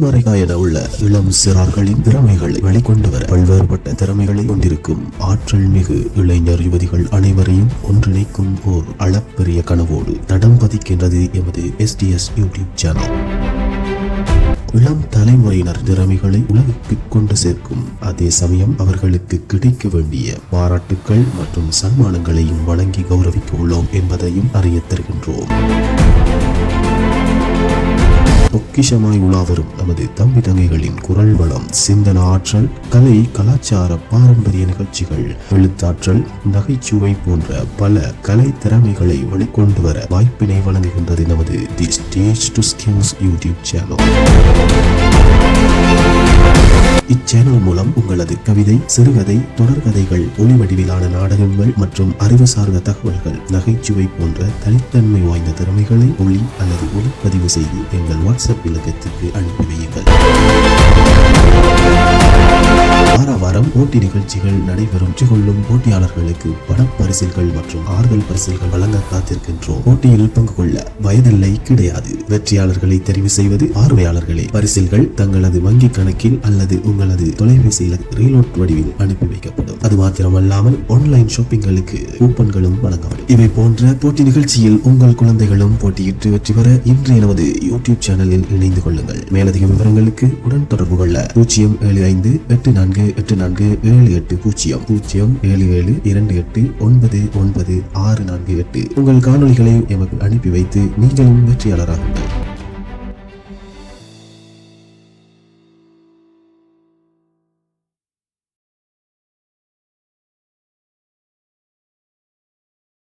தலைமறைகா என உள்ள இளம் சிறார்களின் திறமைகளை வெளிக்கொண்டு வர பல்வேறுபட்ட திறமைகளை கொண்டிருக்கும் ஆற்றல் மிகு இளைஞர் யுவதிகள் அனைவரையும் ஒன்றிணைக்கும் ஓர் அளப்பெரிய கனவோடு தடம் பதிக்கின்றது எமது SDS யூடியூப் சேனல். இளம் தலைமுறையினர் திறமைகளை உலகுக்கு கொண்டு சேர்க்கும் அதே சமயம் அவர்களுக்கு கிடைக்க வேண்டிய பாராட்டுக்கள் மற்றும் சன்மானங்களையும் வழங்கி கௌரவிக்க உள்ளோம் என்பதையும் அறிய தருகின்றோம். பொக்கிஷமாய் உலாவரும் நமது தம்பி தங்கைகளின் குரல் வளம், சிந்தன ஆற்றல், கலை, கலாச்சார பாரம்பரிய நிகழ்ச்சிகள், எழுத்தாற்றல், நகைச்சுவை போன்ற பல கலை திறமைகளை வெளிக்கொண்டு வர வாய்ப்பினை வழங்குகின்றது நமது the stage to skills YouTube channel. இச்சேனல் மூலம் உங்களது கவிதை, சிறுகதை, தொடர்கதைகள், ஒளி வடிவிலான நாடகங்கள் மற்றும் அறிவு சார்ந்த தகவல்கள், நகைச்சுவை போன்ற தனித்தன்மை வாய்ந்த திறமைகளை ஒளி அல்லது ஒளிப்பதிவு செய்து எங்கள் வாட்ஸ்அப் இலக்கத்திற்கு அனுப்பி வையுங்கள். வாரம் போட்டி நிகழ்ச்சிகள் நடைபெறும். கொள்ளும் போட்டியாளர்களுக்கு பணப்பரிசில்கள் மற்றும் ஆறுதல் பரிசில்கள் வழங்க காத்திருக்கின்றோம். போட்டியில் பங்கு கொள்ள வயதில்லை கிடையாது. வெற்றியாளர்களை தெரிவு செய்வது பார்வையாளர்களே. பரிசில்கள் தங்களது வங்கி கணக்கில் அல்லது உங்களது தொலைபேசியில் ரீலோட் வடிவில் அனுப்பி வைக்கப்படும். அது மாத்திரமல்லாமல் ஆன்லைன் ஷாப்பிங்களுக்கு கூப்பன்களும் வழங்கப்படும். இவை போன்ற போட்டி நிகழ்ச்சியில் உங்கள் குழந்தைகளும் போட்டியிட்டு வெற்றி பெற இன்று நமது யூடியூப் சேனலில் இணைந்து கொள்ளுங்கள். மேலதிக விவரங்களுக்கு உடன் தொடர்பு கொள்ள 07584840800772899699648. உங்கள் காணொலிகளை எமக்கு அனுப்பி வைத்து நீங்களும் வெற்றியாளராகுங்கள்.